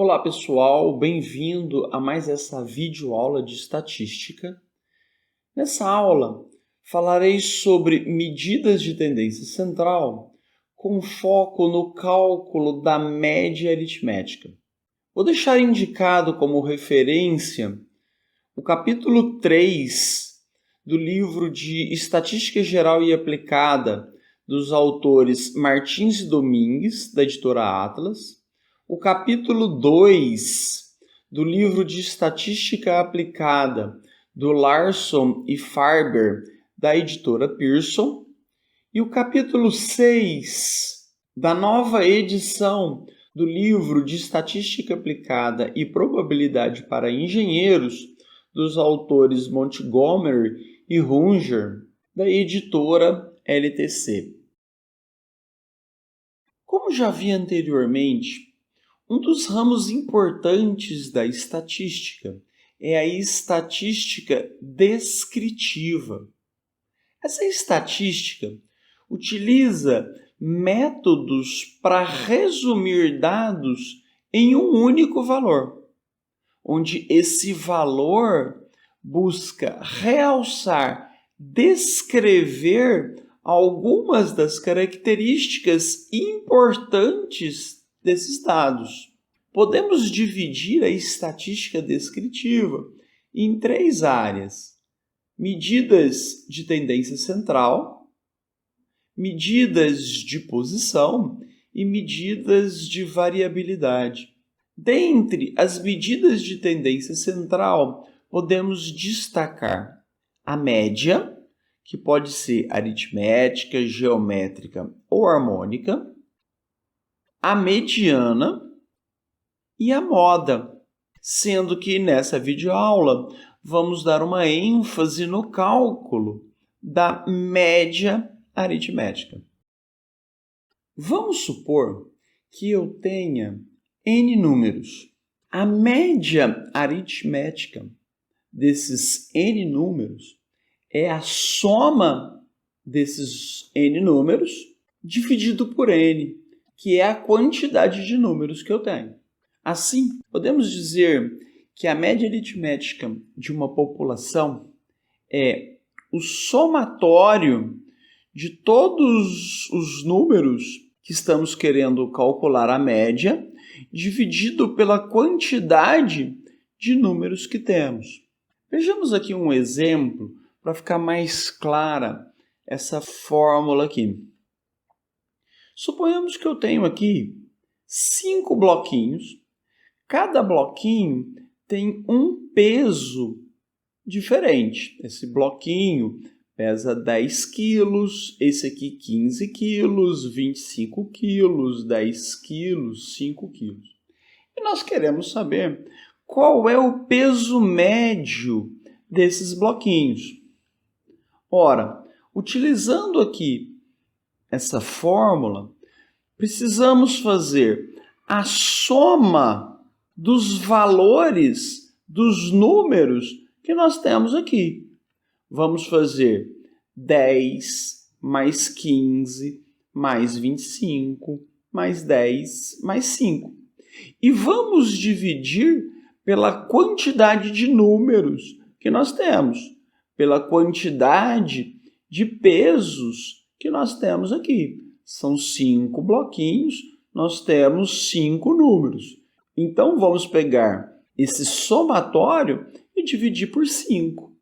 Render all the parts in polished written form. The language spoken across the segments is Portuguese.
Olá pessoal, bem-vindo a mais essa videoaula de estatística. Nessa aula falarei sobre medidas de tendência central com foco no cálculo da média aritmética. Vou deixar indicado como referência o capítulo 3 do livro de Estatística Geral e Aplicada dos autores Martins e Domingues, da editora Atlas, o capítulo 2 do livro de Estatística Aplicada do Larson e Farber, da editora Pearson, e o capítulo 6 da nova edição do livro de Estatística Aplicada e Probabilidade para Engenheiros, dos autores Montgomery e Runger, da editora LTC. Como já vi anteriormente, um dos ramos importantes da estatística é a estatística descritiva. Essa estatística utiliza métodos para resumir dados em um único valor, onde esse valor busca realçar, descrever algumas das características importantes desses dados. Podemos dividir a estatística descritiva em 3 áreas: medidas de tendência central, medidas de posição e medidas de variabilidade. Dentre as medidas de tendência central, podemos destacar a média, que pode ser aritmética, geométrica ou harmônica, a mediana e a moda, sendo que nessa videoaula vamos dar uma ênfase no cálculo da média aritmética. Vamos supor que eu tenha N números. A média aritmética desses N números é a soma desses N números dividido por N, que é a quantidade de números que eu tenho. Assim, podemos dizer que a média aritmética de uma população é o somatório de todos os números que estamos querendo calcular a média, dividido pela quantidade de números que temos. Vejamos aqui um exemplo para ficar mais clara essa fórmula aqui. Suponhamos que eu tenho aqui 5 bloquinhos. Cada bloquinho tem um peso diferente. Esse bloquinho pesa 10 quilos, esse aqui 15 quilos, 25 quilos, 10 quilos, 5 quilos. E nós queremos saber qual é o peso médio desses bloquinhos. Ora, utilizando aqui essa fórmula, precisamos fazer a soma dos valores dos números que nós temos aqui. Vamos fazer 10 mais 15 mais 25 mais 10 mais 5. E vamos dividir pela quantidade de números que nós temos, pela quantidade de pesos que nós temos aqui. São 5 bloquinhos, nós temos 5 números. Então, vamos pegar esse somatório e dividir por 5.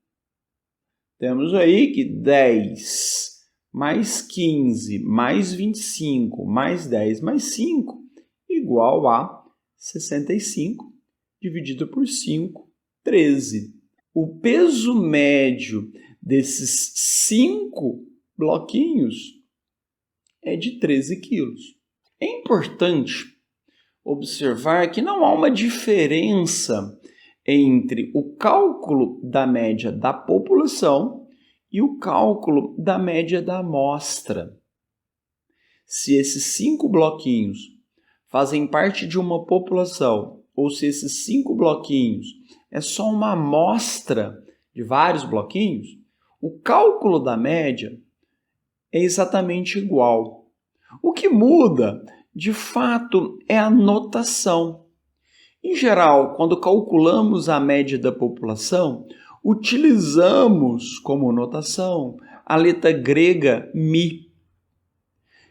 Temos aí que 10 mais 15 mais 25 mais 10 mais 5 igual a 65, dividido por 5, 13. O peso médio desses 5 bloquinhos é de 13 quilos. É importante observar que não há uma diferença entre o cálculo da média da população e o cálculo da média da amostra. Se esses 5 bloquinhos fazem parte de uma população, ou se esses 5 bloquinhos é só uma amostra de vários bloquinhos, o cálculo da média é exatamente igual. O que muda, de fato, é a notação. Em geral, quando calculamos a média da população, utilizamos como notação a letra grega μ.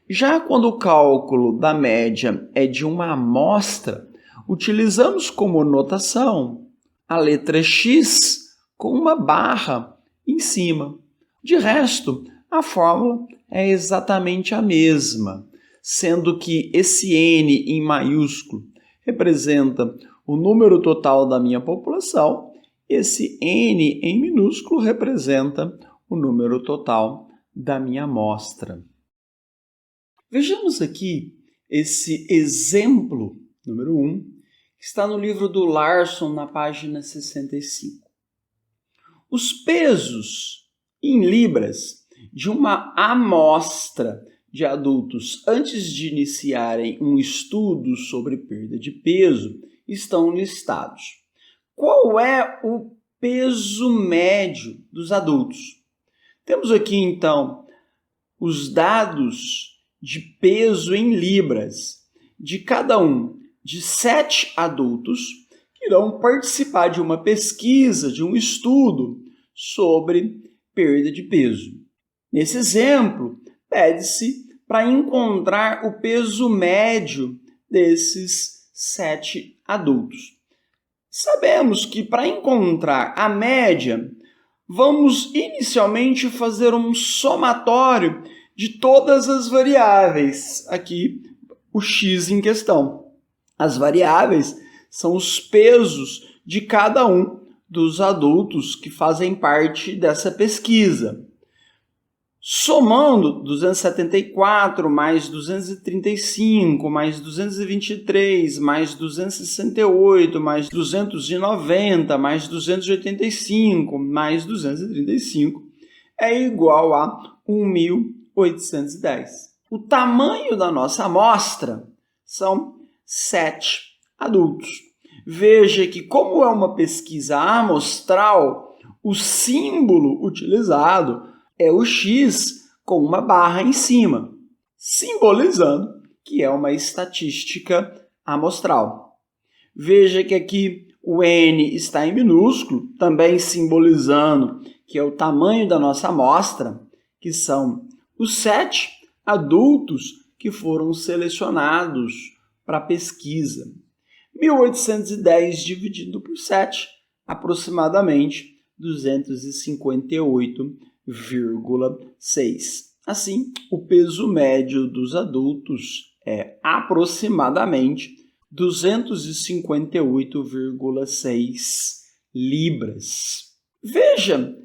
Já quando o cálculo da média é de uma amostra, utilizamos como notação a letra x com uma barra em cima. De resto, a fórmula é exatamente a mesma, sendo que esse n em maiúsculo representa o número total da minha população, esse n em minúsculo representa o número total da minha amostra. Vejamos aqui esse exemplo número 1, que está no livro do Larson, na página 65. Os pesos em libras de uma amostra de adultos antes de iniciarem um estudo sobre perda de peso estão listados. Qual é o peso médio dos adultos? Temos aqui, então, os dados de peso em libras de cada um de 7 adultos que irão participar de uma pesquisa, de um estudo sobre perda de peso. Nesse exemplo, pede-se para encontrar o peso médio desses 7 adultos. Sabemos que para encontrar a média, vamos inicialmente fazer um somatório de todas as variáveis, aqui o x em questão. As variáveis são os pesos de cada um dos adultos que fazem parte dessa pesquisa. Somando 274 mais 235 mais 223 mais 268 mais 290 mais 285 mais 235 é igual a 1.810. O tamanho da nossa amostra são 7 adultos. Veja que, como é uma pesquisa amostral, o símbolo utilizado é o X com uma barra em cima, simbolizando que é uma estatística amostral. Veja que aqui o N está em minúsculo, também simbolizando que é o tamanho da nossa amostra, que são os 7 adultos que foram selecionados para a pesquisa. 1.810 dividido por 7, aproximadamente 258,6. Assim, o peso médio dos adultos é aproximadamente 258,6 libras. Veja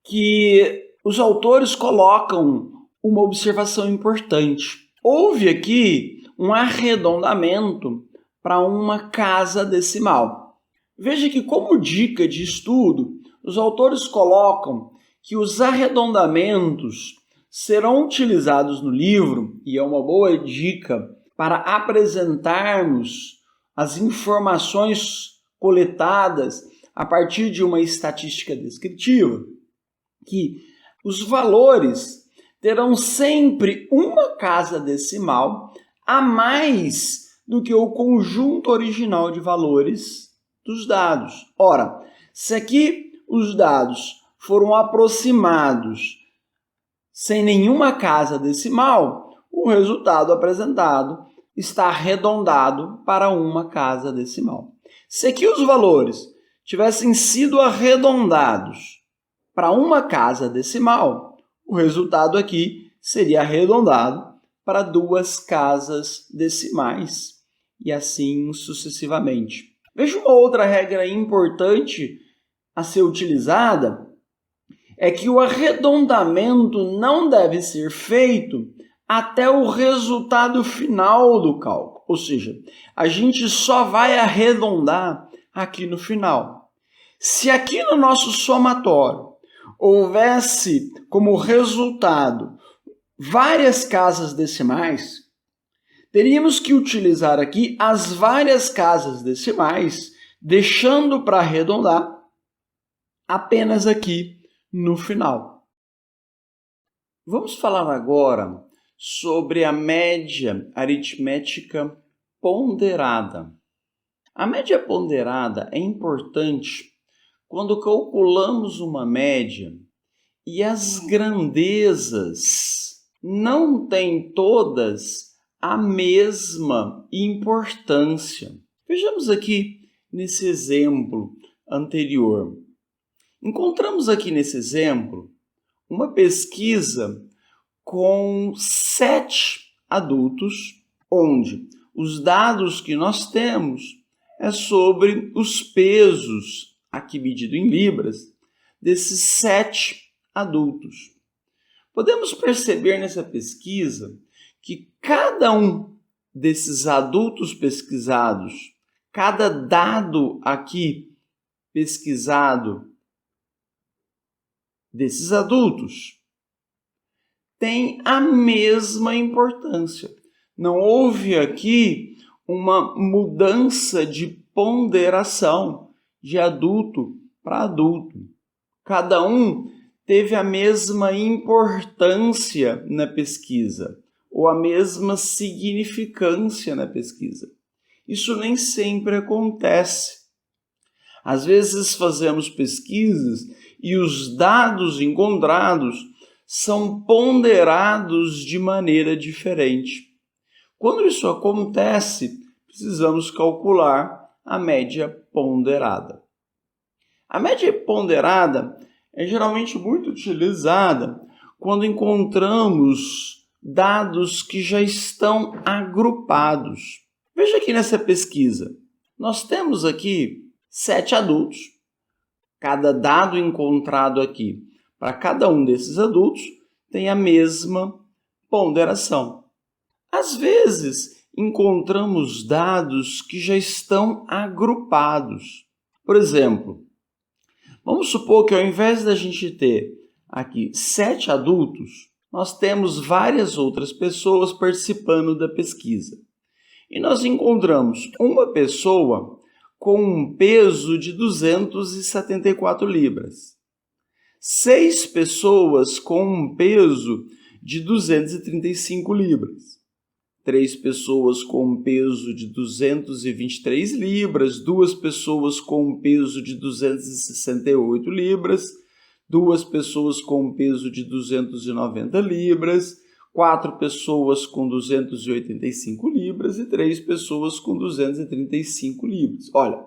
que os autores colocam uma observação importante. Houve aqui um arredondamento para uma casa decimal. Veja que, como dica de estudo, os autores colocam que os arredondamentos serão utilizados no livro, e é uma boa dica para apresentarmos as informações coletadas a partir de uma estatística descritiva, que os valores terão sempre uma casa decimal a mais do que o conjunto original de valores dos dados. Ora, se aqui os dados foram aproximados sem nenhuma casa decimal, o resultado apresentado está arredondado para uma casa decimal. Se aqui os valores tivessem sido arredondados para uma casa decimal, o resultado aqui seria arredondado para 2 casas decimais e assim sucessivamente. Veja uma outra regra importante a ser utilizada, é que o arredondamento não deve ser feito até o resultado final do cálculo, ou seja, a gente só vai arredondar aqui no final. Se aqui no nosso somatório houvesse como resultado várias casas decimais, teríamos que utilizar aqui as várias casas decimais, deixando para arredondar apenas aqui no final. Vamos falar agora sobre a média aritmética ponderada. A média ponderada é importante quando calculamos uma média e as grandezas não têm todas a mesma importância. Vejamos aqui nesse exemplo anterior. Encontramos aqui nesse exemplo uma pesquisa com 7 adultos, onde os dados que nós temos é sobre os pesos, aqui medido em libras, desses 7 adultos. Podemos perceber nessa pesquisa que cada um desses adultos pesquisados, cada dado aqui pesquisado desses adultos, tem a mesma importância. Não houve aqui uma mudança de ponderação de adulto para adulto. Cada um teve a mesma importância na pesquisa, ou a mesma significância na pesquisa. Isso nem sempre acontece. Às vezes fazemos pesquisas e os dados encontrados são ponderados de maneira diferente. Quando isso acontece, precisamos calcular a média ponderada. A média ponderada é geralmente muito utilizada quando encontramos dados que já estão agrupados. Veja aqui nessa pesquisa, nós temos aqui 7 adultos. Cada dado encontrado aqui para cada um desses adultos tem a mesma ponderação. Às vezes, encontramos dados que já estão agrupados. Por exemplo, vamos supor que ao invés da gente ter aqui 7 adultos, nós temos várias outras pessoas participando da pesquisa. E nós encontramos uma pessoa com um peso de 274 libras. 6 pessoas com um peso de 235 libras. 3 pessoas com um peso de 223 libras, 2 pessoas com um peso de 268 libras, 2 pessoas com um peso de 290 libras, 4 pessoas com 285 libras e 3 pessoas com 235 libras. Olha,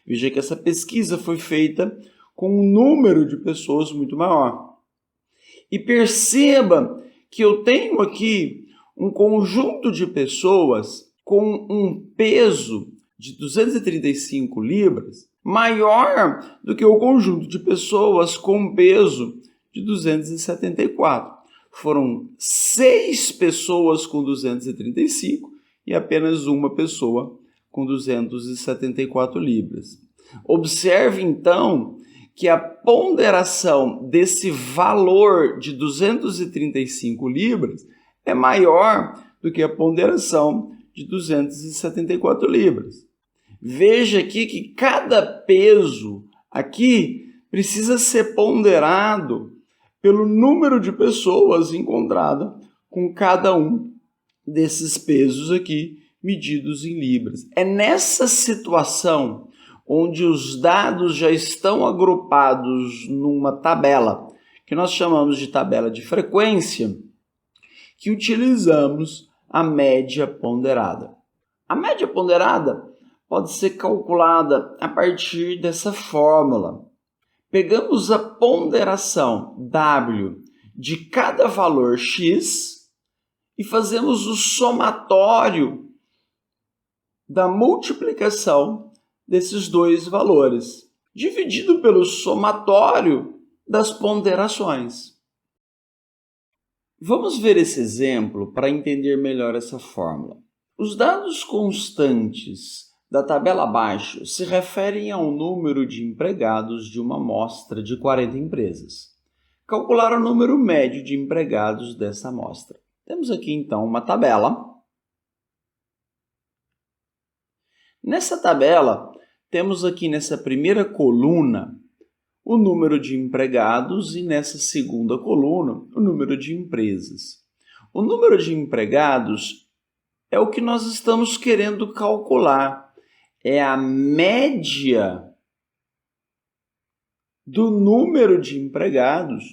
veja que essa pesquisa foi feita com um número de pessoas muito maior. E perceba que eu tenho aqui um conjunto de pessoas com um peso de 235 libras maior do que o conjunto de pessoas com um peso de 274. Foram 6 pessoas com 235 e apenas uma pessoa com 274 libras. Observe, então, que a ponderação desse valor de 235 libras é maior do que a ponderação de 274 libras. Veja aqui que cada peso aqui precisa ser ponderado pelo número de pessoas encontrada com cada um desses pesos aqui medidos em libras. É nessa situação onde os dados já estão agrupados numa tabela, que nós chamamos de tabela de frequência, que utilizamos a média ponderada. A média ponderada pode ser calculada a partir dessa fórmula. Pegamos a ponderação W de cada valor x e fazemos o somatório da multiplicação desses dois valores, dividido pelo somatório das ponderações. Vamos ver esse exemplo para entender melhor essa fórmula. Os dados constantes da tabela abaixo se referem ao número de empregados de uma amostra de 40 empresas. Calcular o número médio de empregados dessa amostra. Temos aqui, então, uma tabela. Nessa tabela, temos aqui nessa primeira coluna o número de empregados e nessa segunda coluna o número de empresas. O número de empregados é o que nós estamos querendo calcular. é a média do número de empregados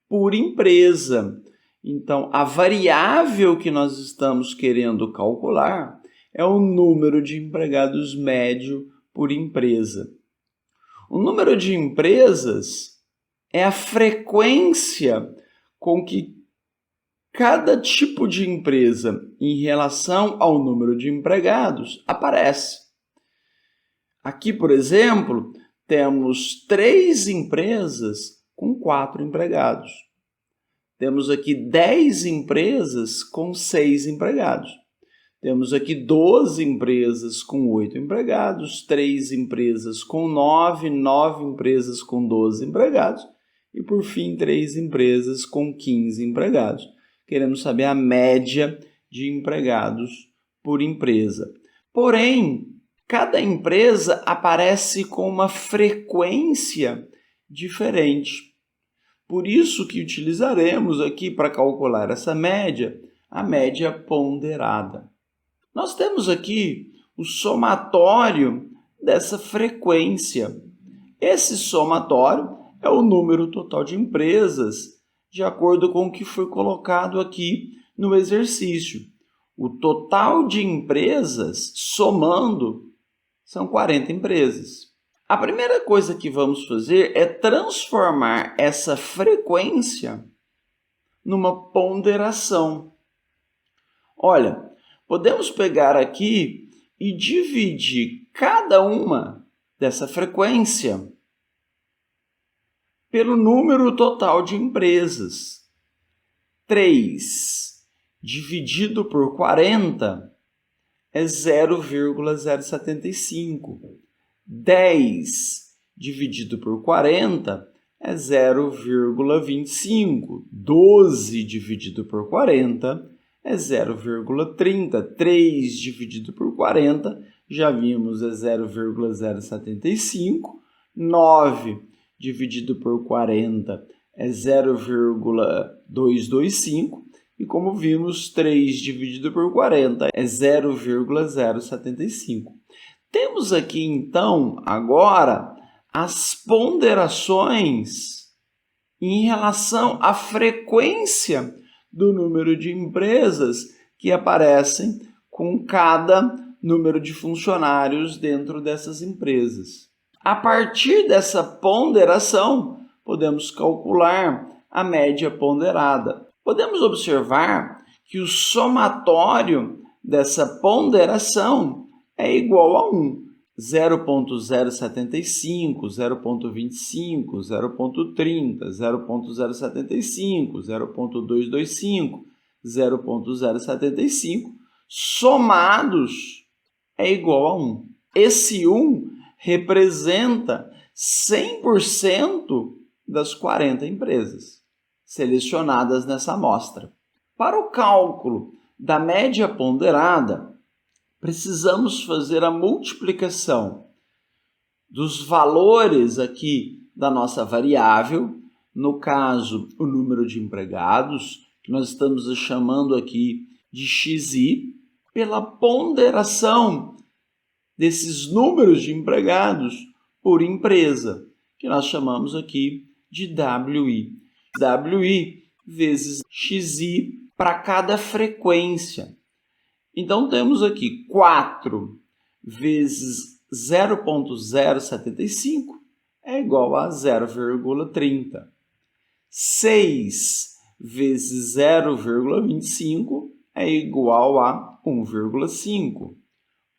por empresa. Então, a variável que nós estamos querendo calcular é o número de empregados médio por empresa. O número de empresas é a frequência com que cada tipo de empresa em relação ao número de empregados aparece. Aqui, por exemplo, temos 3 empresas com 4 empregados. Temos aqui 10 empresas com 6 empregados. Temos aqui 12 empresas com 8 empregados, 3 empresas com 9, 9 empresas com 12 empregados e, por fim, 3 empresas com 15 empregados. Queremos saber a média de empregados por empresa. Porém, cada empresa aparece com uma frequência diferente. Por isso que utilizaremos aqui para calcular essa média, a média ponderada. Nós temos aqui o somatório dessa frequência. Esse somatório é o número total de empresas, de acordo com o que foi colocado aqui no exercício. O total de empresas, somando, são 40 empresas. A primeira coisa que vamos fazer é transformar essa frequência numa ponderação. Olha, podemos pegar aqui e dividir cada uma dessa frequência pelo número total de empresas. 3 dividido por 40 é 0,075. 10 dividido por 40 é 0,25. 12 dividido por 40 é 0,30. 3 dividido por 40, já vimos, é 0,075. 9 dividido por 40 é 0,225. E como vimos, 3 dividido por 40 é 0,075. Temos aqui, então, agora, as ponderações em relação à frequência do número de empresas que aparecem com cada número de funcionários dentro dessas empresas. A partir dessa ponderação, podemos calcular a média ponderada. Podemos observar que o somatório dessa ponderação é igual a 1. 0,075, 0,25, 0,30, 0,075, 0,225, 0,075, somados é igual a 1. Esse 1 representa 100% das 40 empresas selecionadas nessa amostra. Para o cálculo da média ponderada, precisamos fazer a multiplicação dos valores aqui da nossa variável, no caso, o número de empregados, que nós estamos chamando aqui de XI, pela ponderação desses números de empregados por empresa, que nós chamamos aqui de WI. WI vezes XI para cada frequência. Então, temos aqui 4 vezes 0,075 é igual a 0,30. 6 vezes 0,25 é igual a 1,5.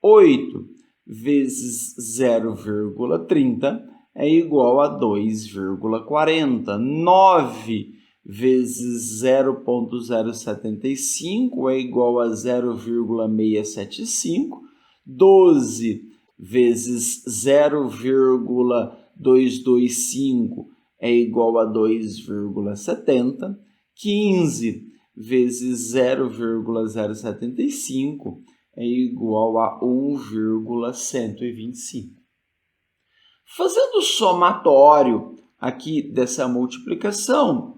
8 vezes 0,30 é igual a 2,40. 9 vezes 0,075 é igual a 0,675. 12 vezes 0,225 é igual a 2,70. 15 vezes 0,075 é igual a 1,125. Fazendo o somatório aqui dessa multiplicação,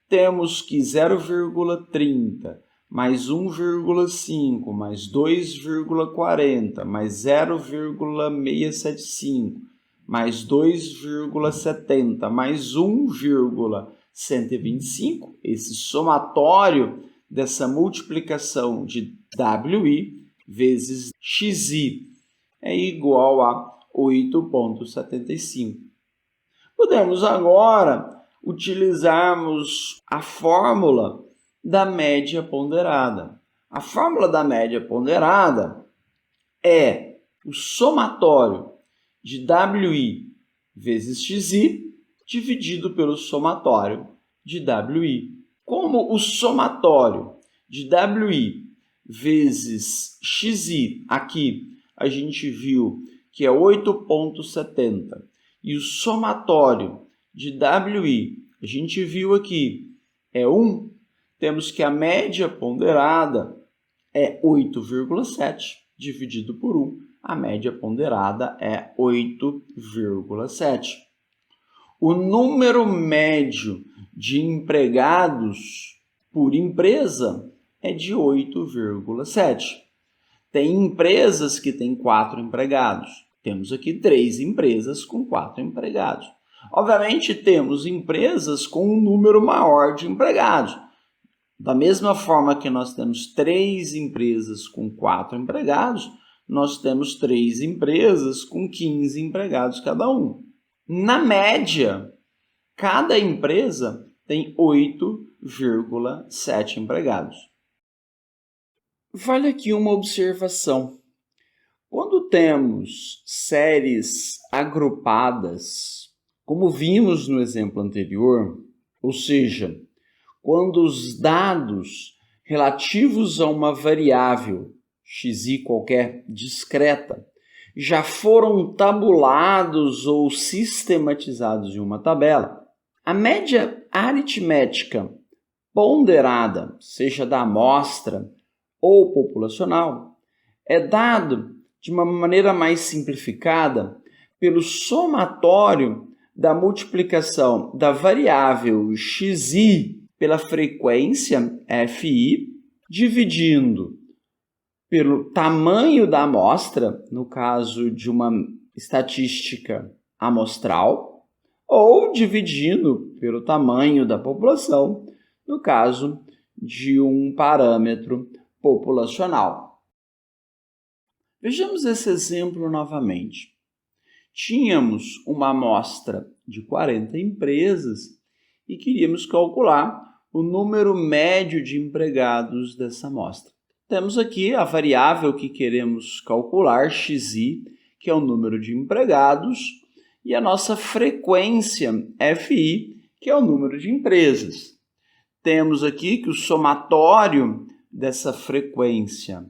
temos que 0,30 mais 1,5, mais 2,40, mais 0,675, mais 2,70, mais 1,125, esse somatório dessa multiplicação de WI vezes XI é igual a 8,75. Podemos agora utilizarmos a fórmula da média ponderada. A fórmula da média ponderada é o somatório de WI vezes XI dividido pelo somatório de WI. Como o somatório de WI vezes XI, aqui a gente viu que é 8,70, e o somatório de WI, a gente viu aqui, é 1, temos que a média ponderada é 8,7 dividido por 1. A média ponderada é 8,7. O número médio de empregados por empresa é de 8,7. Tem empresas que têm 4 empregados. Temos aqui 3 empresas com 4 empregados. Obviamente, temos empresas com um número maior de empregados. Da mesma forma que nós temos 3 empresas com 4 empregados, nós temos 3 empresas com 15 empregados cada um. Na média, cada empresa tem 8,7 empregados. Vale aqui uma observação. Quando temos séries agrupadas, como vimos no exemplo anterior, ou seja, quando os dados relativos a uma variável xi qualquer discreta já foram tabulados ou sistematizados em uma tabela, a média aritmética ponderada, seja da amostra ou populacional, é dado de uma maneira mais simplificada pelo somatório da multiplicação da variável xi pela frequência fi, dividindo pelo tamanho da amostra, no caso de uma estatística amostral, ou dividindo pelo tamanho da população, no caso de um parâmetro populacional. Vejamos esse exemplo novamente. Tínhamos uma amostra de 40 empresas e queríamos calcular o número médio de empregados dessa amostra. Temos aqui a variável que queremos calcular, xi, que é o número de empregados, e a nossa frequência, fi, que é o número de empresas. Temos aqui que o somatório dessa frequência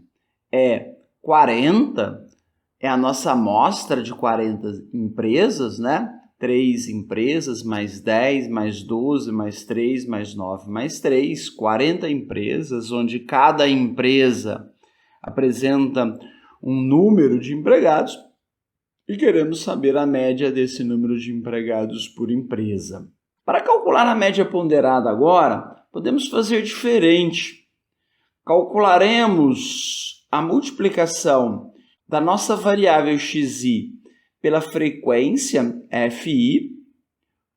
é 40, é a nossa amostra de 40 empresas, né? 3 empresas, mais 10, mais 12, mais 3, mais 9, mais 3, 40 empresas, onde cada empresa apresenta um número de empregados e queremos saber a média desse número de empregados por empresa. Para calcular a média ponderada agora, podemos fazer diferente. Calcularemos a multiplicação da nossa variável xi pela frequência fi,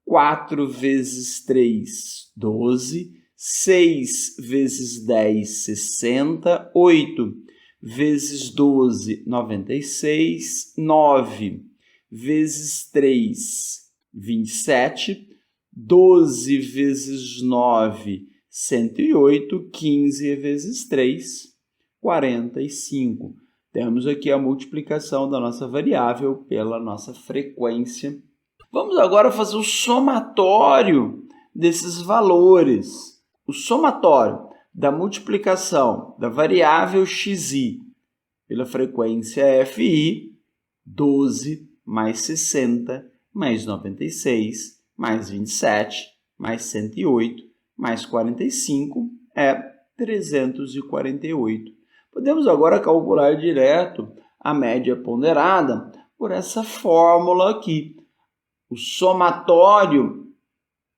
4 vezes 3, 12, 6 vezes 10, 60, 8 vezes 12, 96, 9 vezes 3, 27, 12 vezes 9, 108, 15 vezes 3, 45. Temos aqui a multiplicação da nossa variável pela nossa frequência. Vamos agora fazer o somatório desses valores. O somatório da multiplicação da variável xi pela frequência fi, 12 mais 60 mais 96 mais 27 mais 108 mais 45 é 348. Podemos agora calcular direto a média ponderada por essa fórmula aqui. O somatório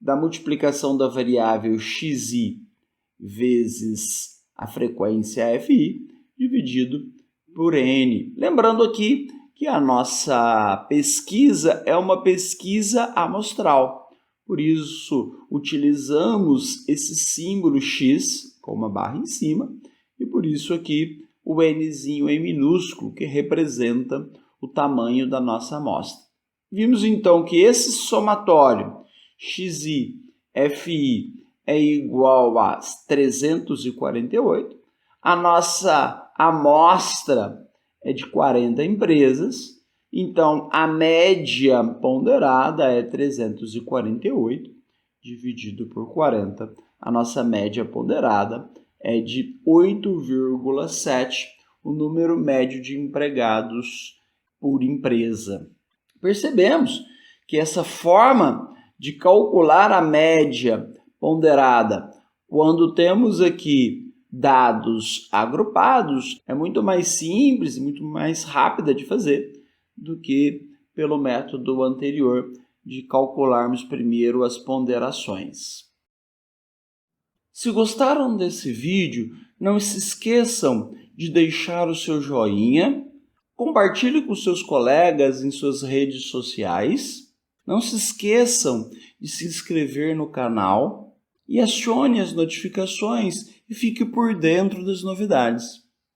da multiplicação da variável xi vezes a frequência FI dividido por N. Lembrando aqui que a nossa pesquisa é uma pesquisa amostral. Por isso, utilizamos esse símbolo X com uma barra em cima e por isso aqui o Nzinho em minúsculo, que representa o tamanho da nossa amostra. Vimos então que esse somatório XI, FI é igual a 348. A nossa amostra é de 40 empresas, então a média ponderada é 348 dividido por 40. A nossa média ponderada é de 8,7, o número médio de empregados por empresa. Percebemos que essa forma de calcular a média ponderada, quando temos aqui dados agrupados, é muito mais simples e muito mais rápida de fazer do que pelo método anterior de calcularmos primeiro as ponderações. Se gostaram desse vídeo, não se esqueçam de deixar o seu joinha, compartilhe com seus colegas em suas redes sociais, não se esqueçam de se inscrever no canal e acione as notificações e fique por dentro das novidades.